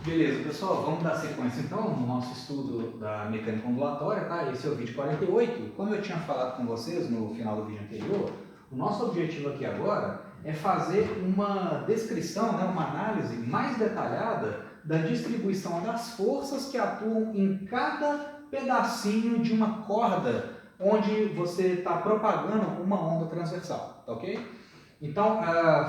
Beleza, pessoal, vamos dar sequência então no nosso estudo da mecânica ondulatória, tá? Esse é o vídeo 48. Como eu tinha falado com vocês no final do vídeo anterior, o nosso objetivo aqui agora é fazer uma descrição, né, uma análise mais detalhada da distribuição das forças que atuam em cada pedacinho de uma corda onde você está propagando uma onda transversal, tá ok? Então,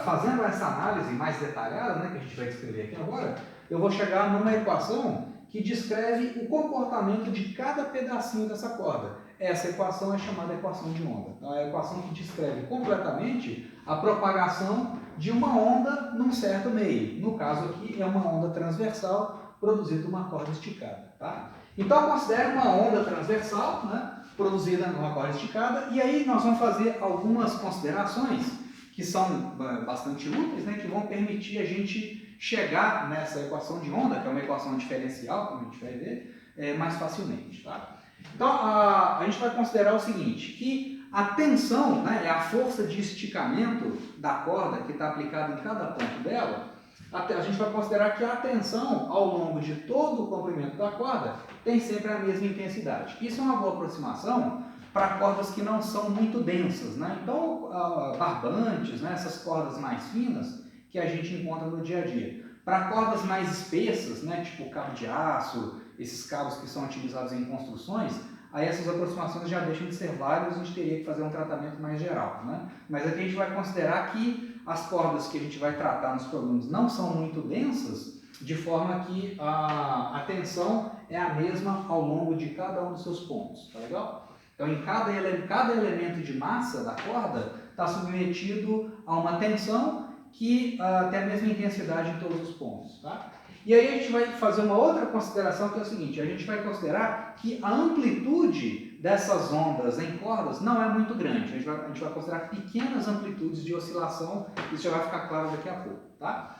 fazendo essa análise mais detalhada, né, que a gente vai descrever aqui agora, eu vou chegar numa equação que descreve o comportamento de cada pedacinho dessa corda. Essa equação é chamada equação de onda. Então, é a equação que descreve completamente a propagação de uma onda num certo meio. No caso aqui, é uma onda transversal produzida numa corda esticada. Tá? Então, considere uma onda transversal, né, produzida numa corda esticada, e aí nós vamos fazer algumas considerações que são bastante úteis, né, que vão permitir a gente chegar nessa equação de onda, que é uma equação diferencial, como a gente vai ver, mais facilmente. Tá? Então, a gente vai considerar o seguinte, que a tensão, né, é a força de esticamento da corda que está aplicada em cada ponto dela. A gente vai considerar que a tensão ao longo de todo o comprimento da corda tem sempre a mesma intensidade. Isso é uma boa aproximação para cordas que não são muito densas, né? Então, barbantes, né? Essas cordas mais finas que a gente encontra no dia a dia. Para cordas mais espessas, né? Tipo cabo de aço, esses cabos que são utilizados em construções, aí essas aproximações já deixam de ser válidas, a gente teria que fazer um tratamento mais geral, né? Mas aqui a gente vai considerar que as cordas que a gente vai tratar nos problemas não são muito densas, de forma que a tensão é a mesma ao longo de cada um dos seus pontos, tá legal? Então, em cada elemento de massa da corda está submetido a uma tensão que tem a mesma intensidade em todos os pontos. Tá? E aí a gente vai fazer uma outra consideração que é o seguinte, a gente vai considerar que a amplitude dessas ondas em cordas não é muito grande. A gente vai considerar pequenas amplitudes de oscilação, isso já vai ficar claro daqui a pouco. Tá?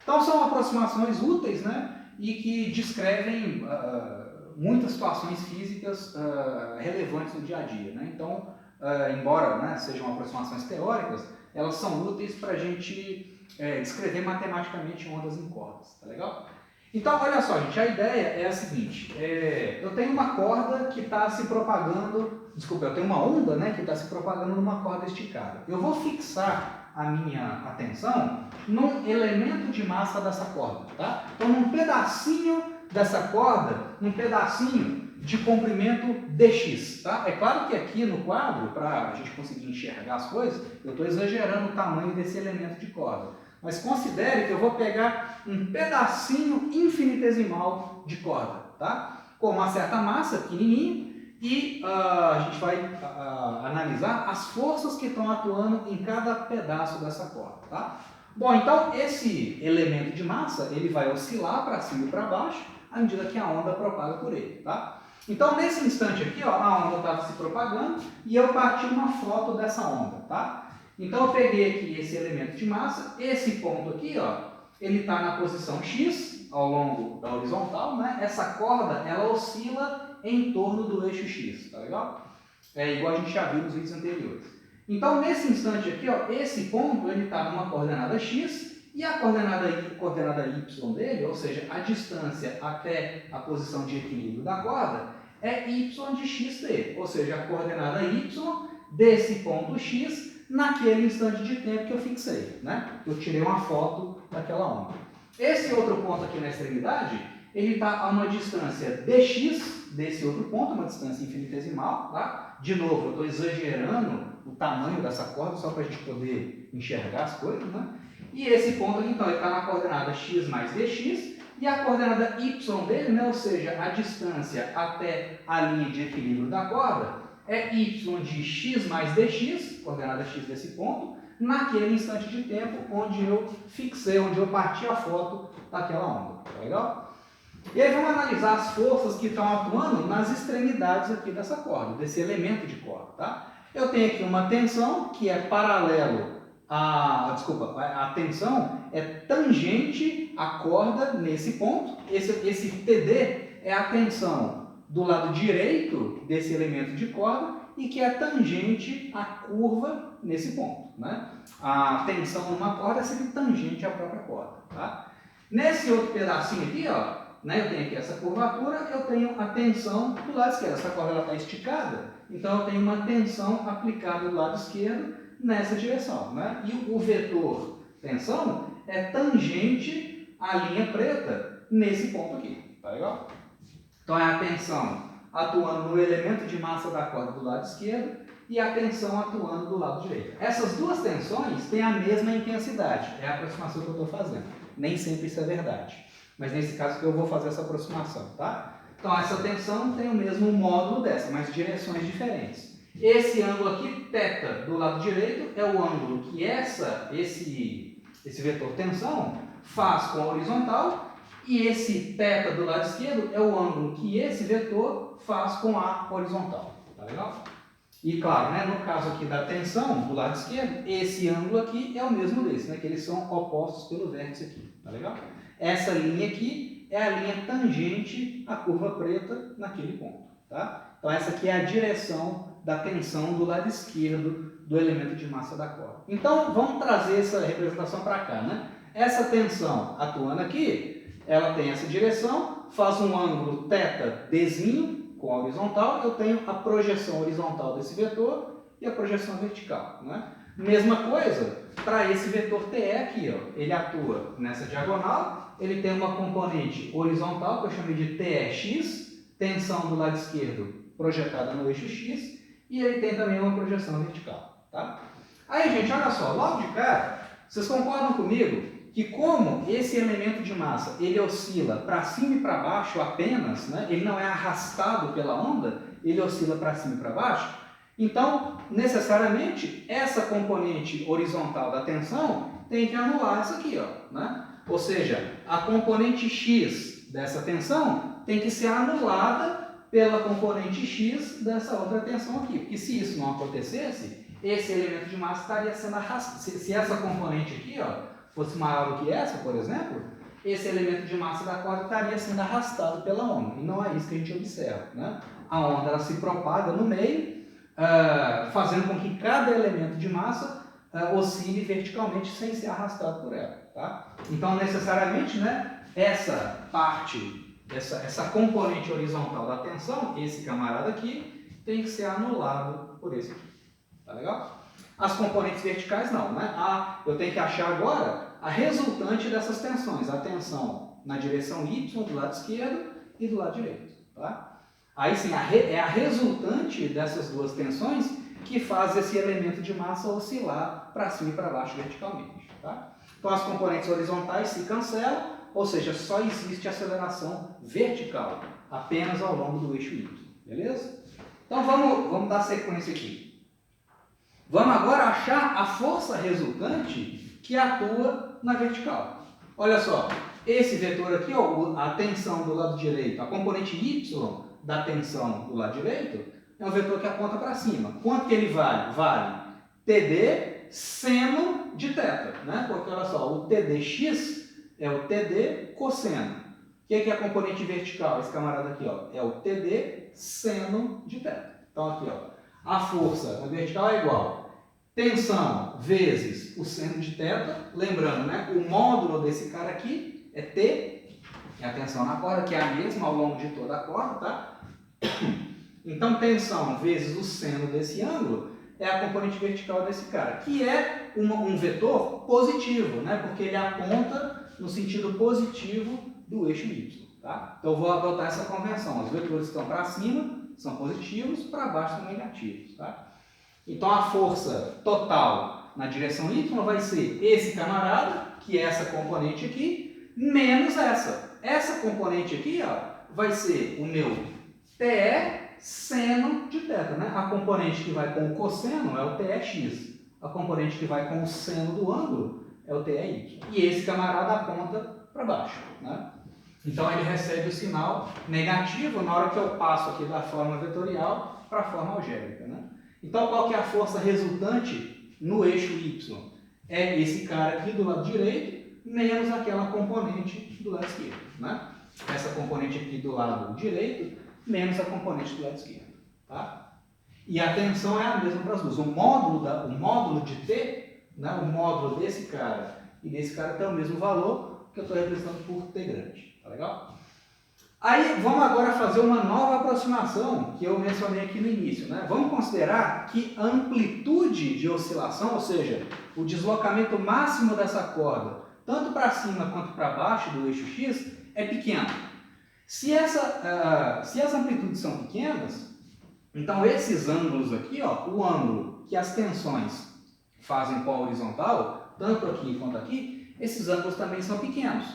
Então, são aproximações úteis, né, e que descrevem muitas situações físicas relevantes no dia a dia. Né? Então, embora, né, sejam aproximações teóricas, elas são úteis para a gente descrever matematicamente ondas em cordas. Tá legal? Então, olha só, gente, a ideia é a seguinte, eu tenho uma corda que está se propagando, desculpa, eu tenho uma onda, né, que está se propagando numa corda esticada. Eu vou fixar a minha atenção num elemento de massa dessa corda, tá? Então, num pedacinho dessa corda, num pedacinho de comprimento dx, tá? É claro que aqui no quadro, para a gente conseguir enxergar as coisas, eu estou exagerando o tamanho desse elemento de corda. Mas considere que eu vou pegar um pedacinho infinitesimal de corda, tá? Com uma certa massa pequenininha, e a gente vai analisar as forças que estão atuando em cada pedaço dessa corda, tá? Bom, então esse elemento de massa, ele vai oscilar para cima e para baixo à medida que a onda propaga por ele, tá? Então, nesse instante aqui, ó, a onda estava se propagando e eu bati uma foto dessa onda, tá? Então, eu peguei aqui esse elemento de massa, esse ponto aqui, ó, ele está na posição X, ao longo da horizontal, né? Essa corda, ela oscila em torno do eixo X, tá legal? É igual a gente já viu nos vídeos anteriores. Então, nesse instante aqui, ó, esse ponto, ele está numa coordenada X, e a coordenada Y dele, ou seja, a distância até a posição de equilíbrio da corda, é Y de xt, ou seja, a coordenada Y desse ponto X naquele instante de tempo que eu fixei, né? Eu tirei uma foto daquela onda. Esse outro ponto aqui na extremidade, ele está a uma distância dx desse outro ponto, uma distância infinitesimal, tá? De novo, eu estou exagerando o tamanho dessa corda só para a gente poder enxergar as coisas, né? E esse ponto aqui, então, ele está na coordenada x mais dx, e a coordenada y dele, né, ou seja, a distância até a linha de equilíbrio da corda, é y de x mais dx, coordenada x desse ponto, naquele instante de tempo onde eu fixei, onde eu parti a foto daquela onda. Tá legal? E aí vamos analisar as forças que estão atuando nas extremidades aqui dessa corda, desse elemento de corda. Tá? Eu tenho aqui uma tensão que é paralelo a tensão é tangente à corda nesse ponto. Esse TD é a tensão do lado direito desse elemento de corda e que é tangente à curva nesse ponto. Né? A tensão numa corda é sempre tangente à própria corda. Tá? Nesse outro pedacinho aqui, ó, né, eu tenho aqui essa curvatura, eu tenho a tensão do lado esquerdo. Essa corda está esticada, então eu tenho uma tensão aplicada do lado esquerdo nessa direção. Né? E o vetor tensão é tangente à linha preta nesse ponto aqui. Tá legal? Então é a tensão atuando no elemento de massa da corda do lado esquerdo e a tensão atuando do lado direito. Essas duas tensões têm a mesma intensidade. É a aproximação que eu estou fazendo. Nem sempre isso é verdade. Mas nesse caso que eu vou fazer essa aproximação, tá? Então essa tensão tem o mesmo módulo dessa, mas direções diferentes. Esse ângulo aqui, θ, do lado direito, é o ângulo que esse vetor tensão faz com a horizontal, e esse θ do lado esquerdo é o ângulo que esse vetor faz com a horizontal. Tá legal? E claro, né, no caso aqui da tensão do lado esquerdo, esse ângulo aqui é o mesmo desse, né, que eles são opostos pelo vértice aqui. Tá legal? Essa linha aqui é a linha tangente à curva preta naquele ponto. Tá? Então essa aqui é a direção da tensão do lado esquerdo do elemento de massa da corda. Então vamos trazer essa representação para cá. Né? Essa tensão atuando aqui, ela tem essa direção, faz um ângulo θ Dzinho com a horizontal, eu tenho a projeção horizontal desse vetor e a projeção vertical. Né? Mesma coisa para esse vetor TE aqui, ó. Ele atua nessa diagonal, ele tem uma componente horizontal que eu chamei de TEx, tensão do lado esquerdo projetada no eixo X, e ele tem também uma projeção vertical. Tá? Aí, gente, olha só, logo de cara, vocês concordam comigo que como esse elemento de massa ele oscila para cima e para baixo apenas, né? Ele não é arrastado pela onda, ele oscila para cima e para baixo, então, necessariamente, essa componente horizontal da tensão tem que anular essa aqui, ó, né? Ou seja, a componente X dessa tensão tem que ser anulada pela componente X dessa outra tensão aqui. Porque se isso não acontecesse, esse elemento de massa estaria sendo arrastado. Se essa componente aqui, ó, fosse maior do que essa, por exemplo, esse elemento de massa da corda estaria sendo arrastado pela onda. E não é isso que a gente observa. Né? A onda ela se propaga no meio, fazendo com que cada elemento de massa oscile verticalmente sem ser arrastado por ela. Tá? Então, necessariamente, né, essa parte, essa componente horizontal da tensão, esse camarada aqui, tem que ser anulado por esse aqui. Tá legal? As componentes verticais não, né? Eu tenho que achar agora a resultante dessas tensões, a tensão na direção Y do lado esquerdo e do lado direito. Tá? Aí sim, é a resultante dessas duas tensões que faz esse elemento de massa oscilar para cima e para baixo verticalmente. Tá? Então as componentes horizontais se cancelam, ou seja, só existe aceleração vertical, apenas ao longo do eixo Y. Beleza? Então vamos dar sequência aqui. Vamos agora achar a força resultante que atua na vertical. Olha só, esse vetor aqui, ó, a tensão do lado direito, a componente Y da tensão do lado direito, é um vetor que aponta para cima. Quanto que ele vale? Vale TD seno de θ, né? Porque olha só, o TDx é o TD cosseno. O que é a componente vertical? Esse camarada aqui, ó, é o TD seno de θ. Então aqui, ó, a força na vertical é igual tensão vezes o seno de θ. Lembrando, né, o módulo desse cara aqui é T, é a tensão na corda, que é a mesma ao longo de toda a corda, tá? Então, tensão vezes o seno desse ângulo é a componente vertical desse cara, que é um vetor positivo, né? Porque ele aponta no sentido positivo do eixo Y. Tá? Então, eu vou adotar essa convenção. Os vetores que estão para cima são positivos, para baixo são negativos. Tá? Então, a força total na direção Y vai ser esse camarada, que é essa componente aqui, menos essa. Essa componente aqui, ó, vai ser o meu TE seno de θ, né? A componente que vai com o cosseno é o TEx. A componente que vai com o seno do ângulo é o TEy. E esse camarada aponta para baixo, né? Então ele recebe o sinal negativo na hora que eu passo aqui da forma vetorial para a forma algébrica, né? Então qual que é a força resultante no eixo Y? É esse cara aqui do lado direito menos aquela componente do lado esquerdo, né? Essa componente aqui do lado direito menos a componente do lado esquerdo. Tá? E a tensão é a mesma para as duas. O módulo de T, né, o módulo desse cara e desse cara tem o mesmo valor, que eu estou representando por T grande. Tá legal? Aí vamos agora fazer uma nova aproximação que eu mencionei aqui no início, né? Vamos considerar que a amplitude de oscilação, ou seja, o deslocamento máximo dessa corda, tanto para cima quanto para baixo do eixo X, é pequeno. Se as amplitudes são pequenas, então esses ângulos aqui, ó, o ângulo que as tensões fazem com a horizontal, tanto aqui quanto aqui, esses ângulos também são pequenos.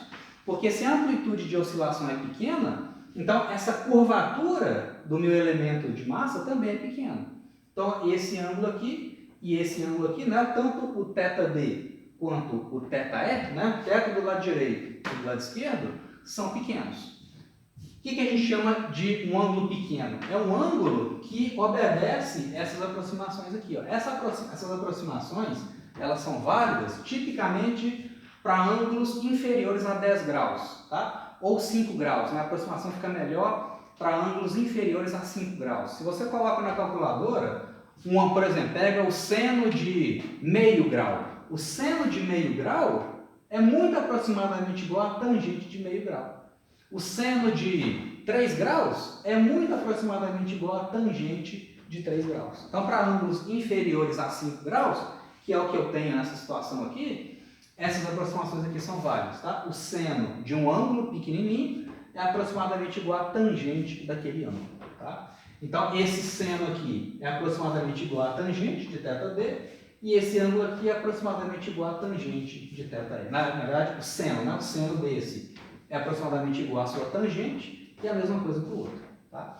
Porque se a amplitude de oscilação é pequena, então essa curvatura do meu elemento de massa também é pequena. Então esse ângulo aqui e esse ângulo aqui, né, tanto o θd quanto o θe, né, o θ do lado direito e do lado esquerdo, são pequenos. O que a gente chama de um ângulo pequeno? É um ângulo que obedece essas aproximações aqui. Ó. Essas aproximações, elas são válidas tipicamente para ângulos inferiores a 10 graus, tá? Ou 5 graus, né? A aproximação fica melhor para ângulos inferiores a 5 graus. Se você coloca na calculadora, por exemplo, pega o seno de meio grau. O seno de meio grau é muito aproximadamente igual a tangente de meio grau. O seno de 3 graus é muito aproximadamente igual a tangente de 3 graus. Então, para ângulos inferiores a 5 graus, que é o que eu tenho nessa situação aqui, essas aproximações aqui são válidas, tá? O seno de um ângulo pequenininho é aproximadamente igual a tangente daquele ângulo, tá? Então, esse seno aqui é aproximadamente igual a tangente de θd e esse ângulo aqui é aproximadamente igual a tangente de θe. Na verdade, o seno, né? O seno desse é aproximadamente igual à sua tangente e a mesma coisa para o outro, tá?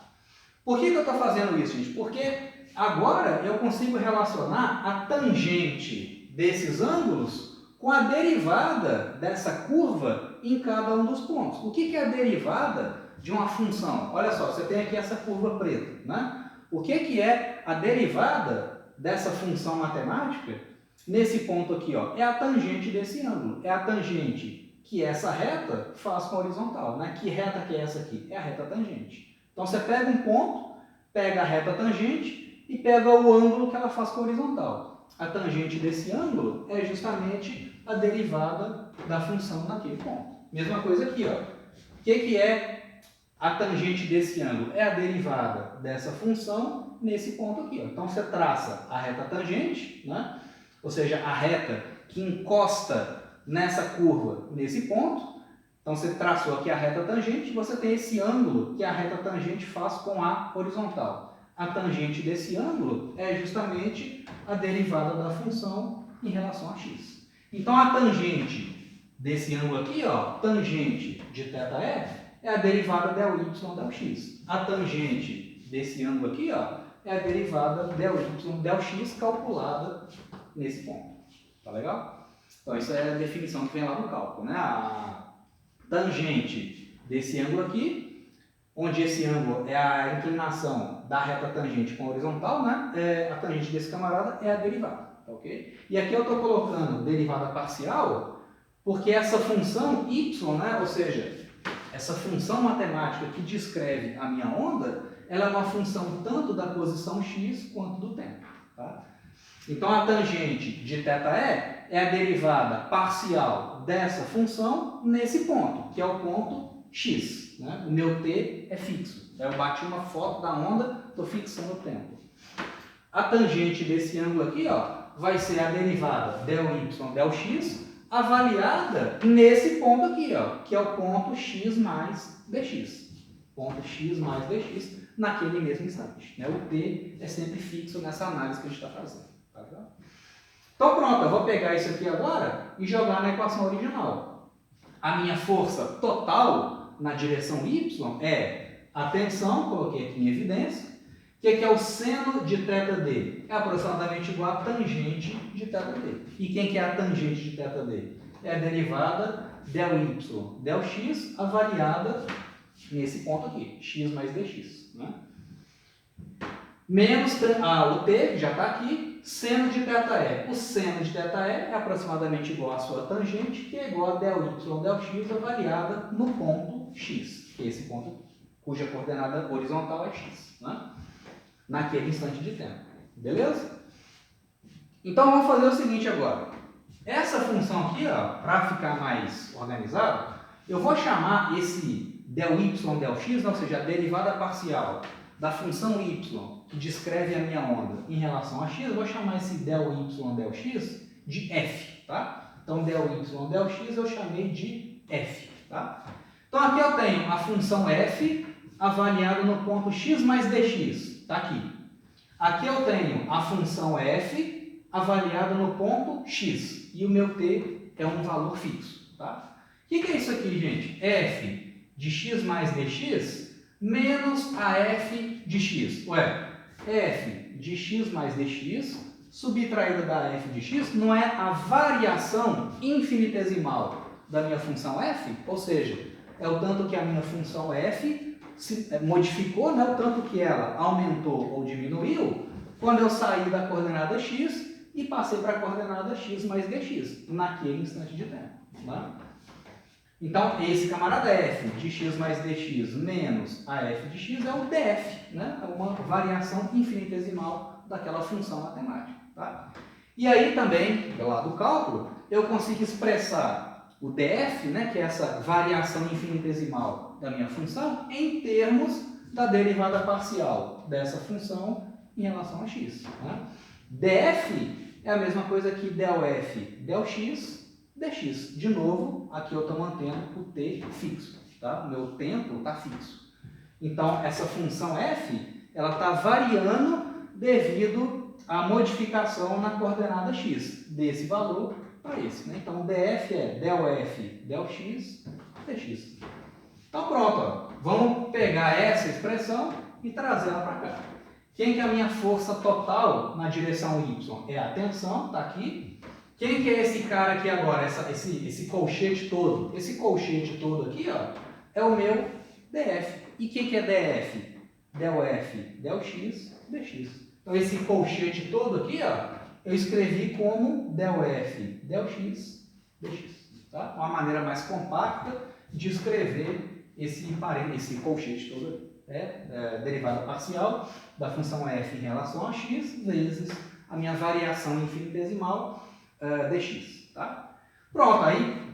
Por que eu estou fazendo isso, gente? Porque agora eu consigo relacionar a tangente desses ângulos com a derivada dessa curva em cada um dos pontos. O que é a derivada de uma função? Olha só, você tem aqui essa curva preta, né? O que é a derivada dessa função matemática nesse ponto aqui, ó? É a tangente desse ângulo. É a tangente que essa reta faz com a horizontal, né? Que reta que é essa aqui? É a reta tangente. Então você pega um ponto, pega a reta tangente e pega o ângulo que ela faz com a horizontal. A tangente desse ângulo é justamente a derivada da função naquele ponto. Mesma coisa aqui, ó. O que é a tangente desse ângulo? É a derivada dessa função nesse ponto aqui, ó. Então você traça a reta tangente, né? Ou seja, a reta que encosta nessa curva nesse ponto. Então você traçou aqui a reta tangente e você tem esse ângulo que a reta tangente faz com a horizontal. A tangente desse ângulo é justamente a derivada da função em relação a x. Então a tangente desse ângulo aqui, ó, tangente de θe, é a derivada del y del x. A tangente desse ângulo aqui, ó, é a derivada del y del x calculada nesse ponto. Tá legal? Então isso é a definição que vem lá no cálculo, né? A tangente desse ângulo aqui, onde esse ângulo é a inclinação da reta tangente com a horizontal, né? A tangente desse camarada é a derivada. Okay? E aqui eu estou colocando derivada parcial porque essa função y, né, ou seja, essa função matemática que descreve a minha onda, ela é uma função tanto da posição x quanto do tempo. Tá? Então a tangente de θe é a derivada parcial dessa função nesse ponto, que é o ponto x. Né? O meu t é fixo. Eu bati uma foto da onda, estou fixando o tempo. A tangente desse ângulo aqui, ó, vai ser a derivada del y del x avaliada nesse ponto aqui, ó, que é o ponto x mais dx. Ponto x mais dx naquele mesmo instante. Né? O t é sempre fixo nessa análise que a gente está fazendo. Tá legal? Então pronto, eu vou pegar isso aqui agora e jogar na equação original. A minha força total na direção y é a tensão, coloquei aqui em evidência. O que é o seno de θd? É aproximadamente igual a tangente de θd. E quem que é a tangente de θd? É a derivada del y del x avaliada nesse ponto aqui, x mais dx. Né? Menos o t, já está aqui, seno de θe. O seno de θe é aproximadamente igual à sua tangente, que é igual a del y del x avaliada no ponto x, que é esse ponto cuja coordenada horizontal é x. Né? Naquele instante de tempo. Beleza? Então vamos fazer o seguinte agora. Essa função aqui, para ficar mais organizado, eu vou chamar esse del y del x, ou seja, a derivada parcial da função y, que descreve a minha onda em relação a x, eu vou chamar esse del y del x de f, tá? Então, del y del x eu chamei de f, tá? Então, aqui eu tenho a função f avaliada no ponto x mais dx, tá aqui. Aqui eu tenho a função f avaliada no ponto x, e o meu t é um valor fixo, tá? O que é isso aqui, gente? f de x mais dx menos a f de x. Ué, f de x mais dx subtraída da f de x não é a variação infinitesimal da minha função f? Ou seja, é o tanto que a minha função f se modificou, né? O tanto que ela aumentou ou diminuiu quando eu saí da coordenada x e passei para a coordenada x mais dx, naquele instante de tempo. Tá? Então, esse camarada f de x mais dx menos a f de x é o df, né? É uma variação infinitesimal daquela função matemática. Tá? E aí também, do lado do cálculo, eu consigo expressar o df, né, que é essa variação infinitesimal da minha função, em termos da derivada parcial dessa função em relação a x. Né? df é a mesma coisa que del f del x dx. De novo, aqui eu estou mantendo o t fixo, tá? O meu tempo está fixo. Então, essa função f, ela está variando devido à modificação na coordenada x, desse valor para esse. Né? Então, df é del f del x dx. Então, pronto. Ó. Vamos pegar essa expressão e trazê-la para cá. Quem que é a minha força total na direção y? É a tensão, está aqui. Quem que é esse cara aqui agora, esse colchete todo? Esse colchete todo aqui, ó, é o meu df. E o que é df? Del f, del x, dx. Então, esse colchete todo aqui, ó, eu escrevi como del f, del x, dx. Tá? Uma maneira mais compacta de escrever esse colchete todo aqui. Derivada parcial da função f em relação a x vezes a minha variação infinitesimal dx, tá? Pronto, aí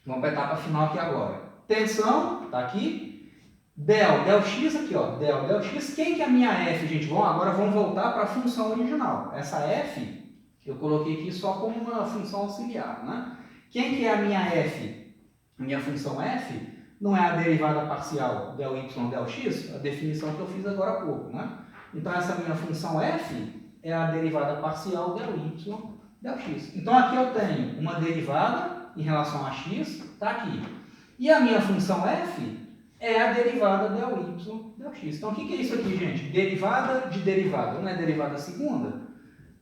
vamos para a etapa final aqui agora. Tensão, tá aqui. Del x aqui, ó. Del x. Quem que é a minha f, gente? Agora vamos voltar para a função original. Essa f eu coloquei aqui só como uma função auxiliar, né? Quem que é a minha f? Minha função f não é a derivada parcial del y del x, a definição que eu fiz agora há pouco, né? Então essa minha função f é a derivada parcial del y del x. Então, aqui eu tenho uma derivada em relação a x, está aqui. E a minha função f é a derivada del y del x. Então, o que é isso aqui, gente? Derivada de derivada. Não é derivada segunda?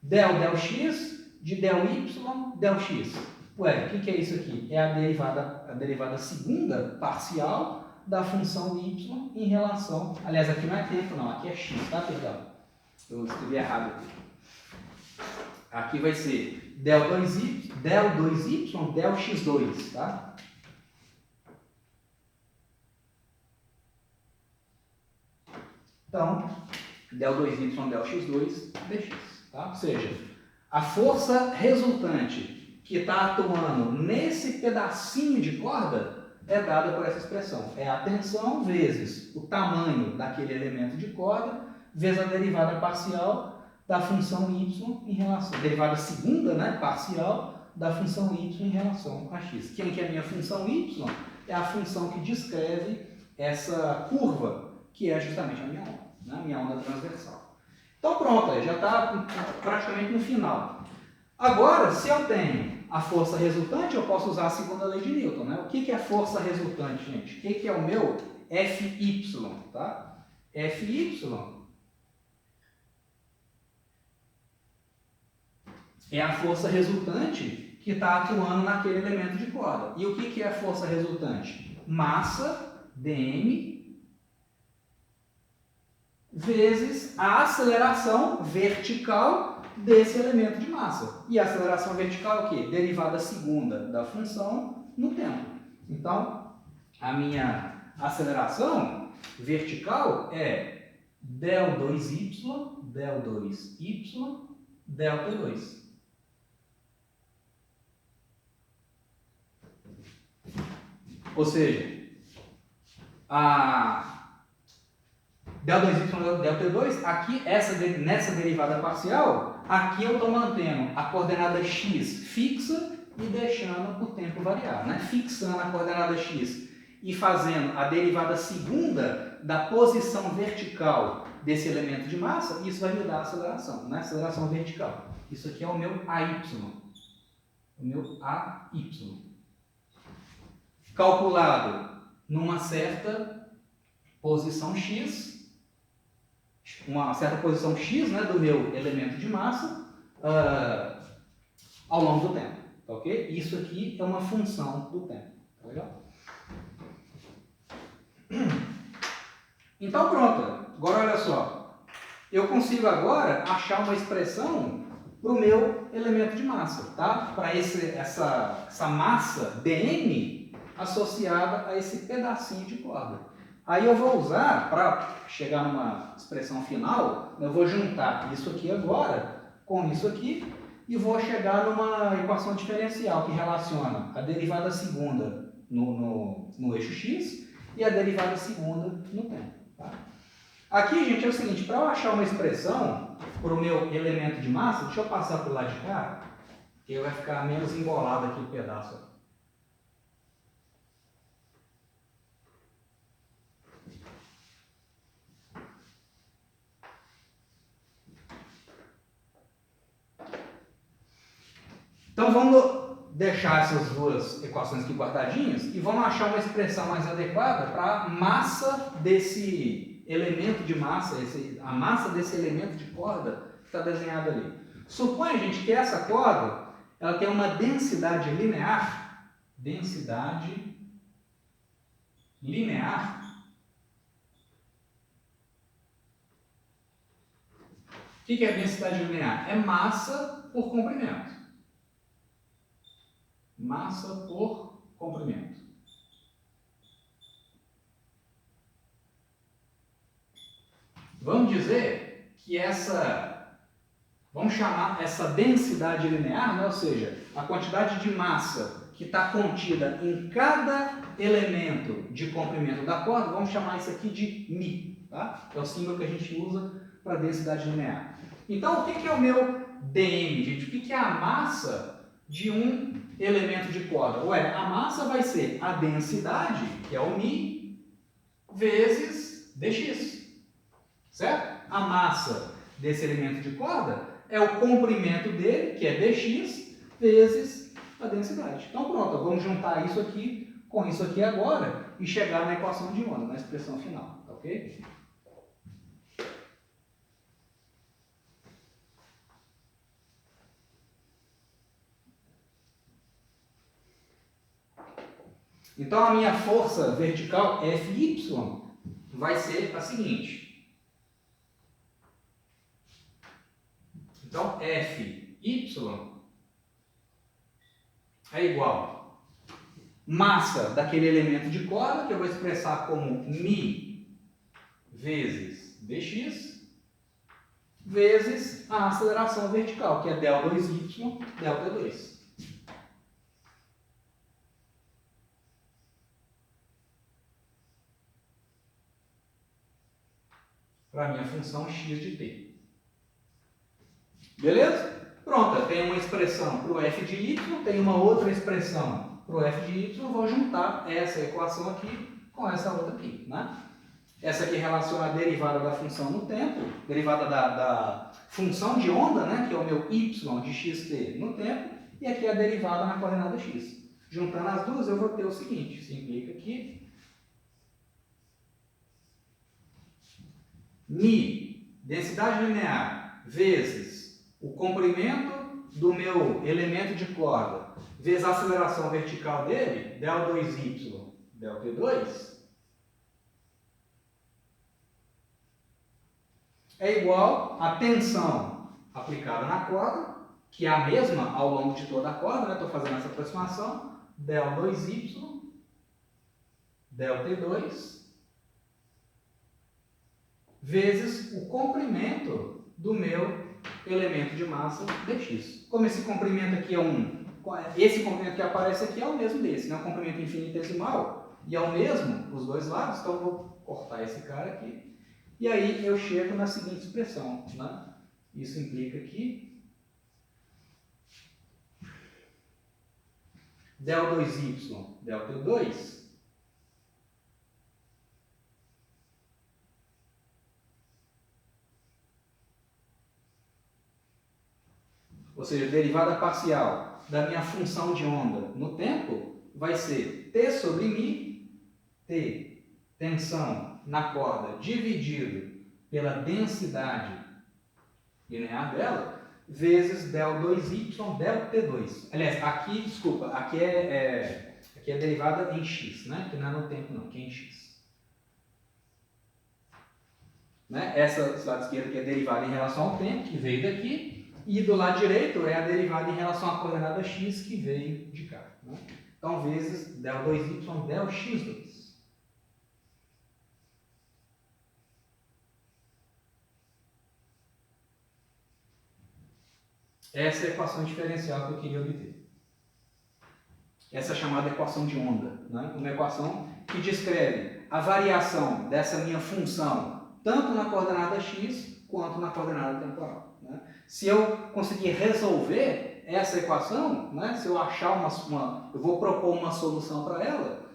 Del x de del y del x. Ué, o que é isso aqui? É a derivada segunda parcial da função y em relação... Aliás, aqui não é tempo, não. Aqui é x, tá? Perdão. Eu escrevi errado aqui. Aqui vai ser del 2y, del x2, tá? Então, del 2y, del x2, dx, tá? Ou seja, a força resultante que está atuando nesse pedacinho de corda é dada por essa expressão. É a tensão vezes o tamanho daquele elemento de corda vezes a derivada parcial da função y em relação, derivada segunda, né, parcial, da função y em relação a x. Quem que é a minha função y? É a função que descreve essa curva, que é justamente a minha onda, né, a minha onda transversal. Então pronto, já está praticamente no final. Agora, se eu tenho a força resultante, eu posso usar a segunda lei de Newton. Né? O que é força resultante, gente? O que é o meu Fy? Tá? Fy é a força resultante que está atuando naquele elemento de corda. E o que é a força resultante? Massa, dm, vezes a aceleração vertical desse elemento de massa. E a aceleração vertical é o quê? Derivada segunda da função no tempo. Então, a minha aceleração vertical é del 2y, del 2y, del t2. Ou seja, a del2y del t2, aqui nessa derivada parcial, aqui eu estou mantendo a coordenada x fixa e deixando o tempo variável, né? Fixando a coordenada x e fazendo a derivada segunda da posição vertical desse elemento de massa, isso vai me dar a aceleração, né? Aceleração vertical. Isso aqui é o meu AY. O meu AY. Calculado numa certa posição x, né, do meu elemento de massa ao longo do tempo. Tá, ok? Isso aqui é uma função do tempo. Tá legal? Então pronto. Agora olha só. Eu consigo agora achar uma expressão para o meu elemento de massa, tá? Para essa massa dm associada a esse pedacinho de corda. Aí eu vou usar, para chegar numa expressão final, eu vou juntar isso aqui agora com isso aqui e vou chegar numa equação diferencial que relaciona a derivada segunda no eixo x e a derivada segunda no tempo. Tá? Aqui, gente, é o seguinte, para eu achar uma expressão para o meu elemento de massa, deixa eu passar para o lado de cá, que vai ficar menos embolado aqui o pedaço. Então vamos deixar essas duas equações aqui guardadinhas e vamos achar uma expressão mais adequada para a massa desse elemento de massa, a massa desse elemento de corda que está desenhado ali. Suponha, gente, que essa corda ela tem uma densidade linear. Densidade linear. O que é densidade linear? É massa por comprimento. Massa por comprimento. Vamos dizer que vamos chamar essa densidade linear, né? Ou seja, a quantidade de massa que está contida em cada elemento de comprimento da corda, vamos chamar isso aqui de μ, tá? É o símbolo que a gente usa para densidade linear. Então, o que é o meu dm, gente? O que é a massa de um elemento de corda? Ué, a massa vai ser a densidade, que é o μ, vezes dx. Certo? A massa desse elemento de corda é o comprimento dele, que é dx, vezes a densidade. Então pronto, vamos juntar isso aqui com isso aqui agora e chegar na equação de onda, na expressão final. Tá ok? Então a minha força vertical Fy vai ser a seguinte. Então, Fy é igual massa daquele elemento de corda, que eu vou expressar como μ vezes dx, vezes a aceleração vertical, que é del2y, del t2. Para a minha função x de t. Beleza? Pronto, eu tenho uma expressão para o f de y, tenho uma outra expressão para o f de y, eu vou juntar essa equação aqui com essa outra aqui, né? Essa aqui relaciona a derivada da função no tempo, derivada da função de onda, né, que é o meu y de xt no tempo, e aqui a derivada na coordenada x. Juntando as duas, eu vou ter o seguinte, isso implica que μ, densidade linear, vezes o comprimento do meu elemento de corda, vezes a aceleração vertical dele, del2y, del t2, é igual à tensão aplicada na corda, que é a mesma ao longo de toda a corda, né? Estou fazendo essa aproximação, del2y, del t2, vezes o comprimento do meu elemento de massa dx. Como esse comprimento aqui esse comprimento que aparece aqui é o mesmo desse, né? Um comprimento infinitesimal, e é o mesmo os dois lados, então eu vou cortar esse cara aqui. E aí eu chego na seguinte expressão, né? Isso implica que del 2y, del T2, ou seja, a derivada parcial da minha função de onda no tempo vai ser T sobre μ, T, tensão na corda, dividido pela densidade linear dela, vezes del 2y, del T2. Aliás, aqui, desculpa, aqui é derivada em x, né? Que não é no tempo não, aqui é em x. Né? Esse lado esquerdo aqui é derivada em relação ao tempo, que veio daqui, e do lado direito é a derivada em relação à coordenada x, que veio de cá. Né? Então, vezes del 2y, del x2. Essa é a equação diferencial que eu queria obter. Essa é a chamada equação de onda. Né? Uma equação que descreve a variação dessa minha função, tanto na coordenada x, quanto na coordenada temporal. Né? Se eu conseguir resolver essa equação, né? Se eu achar eu vou propor uma solução para ela,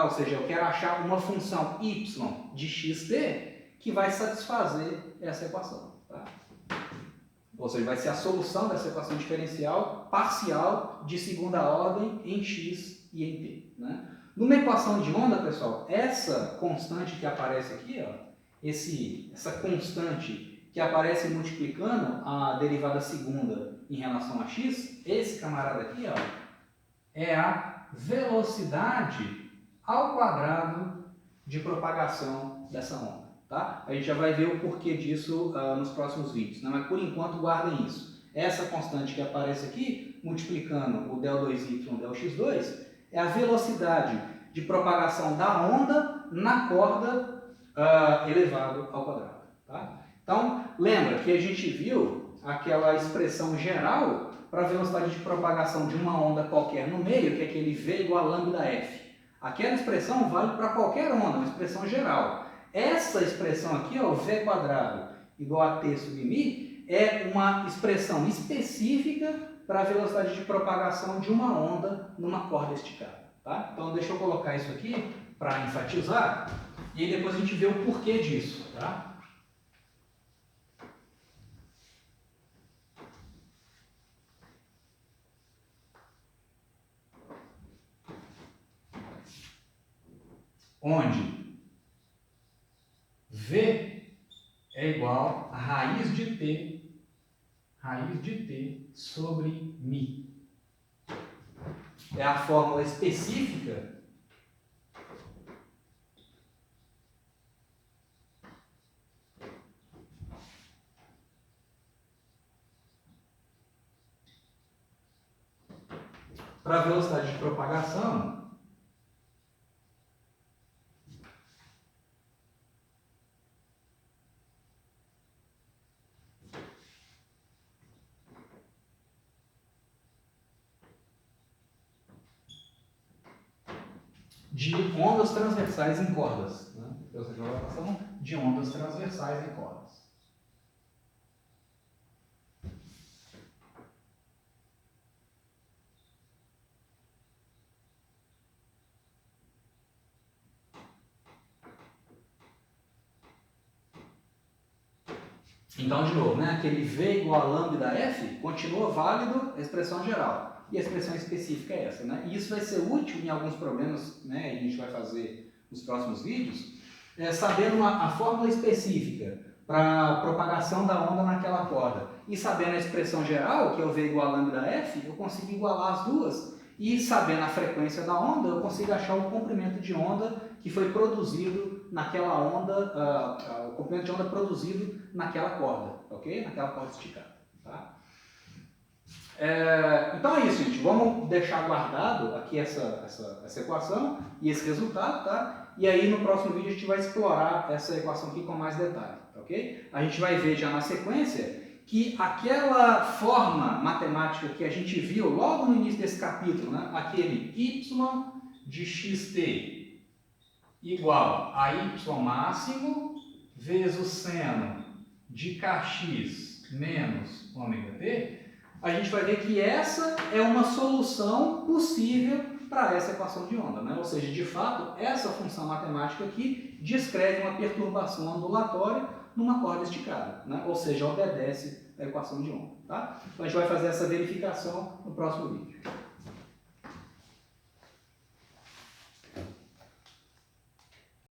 ou seja, eu quero achar uma função y de xt que vai satisfazer essa equação. Tá? Ou seja, vai ser a solução dessa equação diferencial parcial de segunda ordem em x e em t. Né? Numa equação de onda, pessoal, essa constante que aparece aqui, ó, essa constante que aparece multiplicando a derivada segunda em relação a x, esse camarada aqui, ó, é a velocidade ao quadrado de propagação dessa onda. Tá? A gente já vai ver o porquê disso nos próximos vídeos, né? Mas por enquanto guardem isso. Essa constante que aparece aqui, multiplicando o del 2y, del x2, é a velocidade de propagação da onda na corda elevado ao quadrado. Tá? Então, lembra que a gente viu aquela expressão geral para a velocidade de propagação de uma onda qualquer no meio, que é aquele v igual a lambda f. Aquela expressão vale para qualquer onda, uma expressão geral. Essa expressão aqui, ó, v quadrado igual a t sobre μ, é uma expressão específica para a velocidade de propagação de uma onda numa corda esticada. Tá? Então, deixa eu colocar isso aqui para enfatizar e aí depois a gente vê o porquê disso. Tá? Onde V é igual a raiz de t sobre μ. É a fórmula específica para a velocidade de propagação de ondas transversais em cordas. Né? Ou seja, uma equação de ondas transversais em cordas. Então, de novo, né? Aquele V igual a lambda F continua válido a expressão geral. E a expressão específica é essa. Né? E isso vai ser útil em alguns problemas, né? E a gente vai fazer nos próximos vídeos, sabendo a fórmula específica para a propagação da onda naquela corda. E sabendo a expressão geral, que é o V igual a lambda F, eu consigo igualar as duas. E sabendo a frequência da onda, eu consigo achar o comprimento de onda que foi produzido naquela onda, o comprimento de onda produzido naquela corda, ok? Naquela corda esticada, tá? Então é isso, gente. Vamos deixar guardado aqui essa equação e esse resultado, tá? E aí no próximo vídeo a gente vai explorar essa equação aqui com mais detalhe, ok? A gente vai ver já na sequência que aquela forma matemática que a gente viu logo no início desse capítulo, né? Aquele y de xt igual a y máximo vezes o seno de kx menos ômega t, a gente vai ver que essa é uma solução possível para essa equação de onda, né? Ou seja, de fato, essa função matemática aqui descreve uma perturbação ondulatória numa corda esticada, né? Ou seja, obedece à equação de onda. Tá? Então a gente vai fazer essa verificação no próximo vídeo.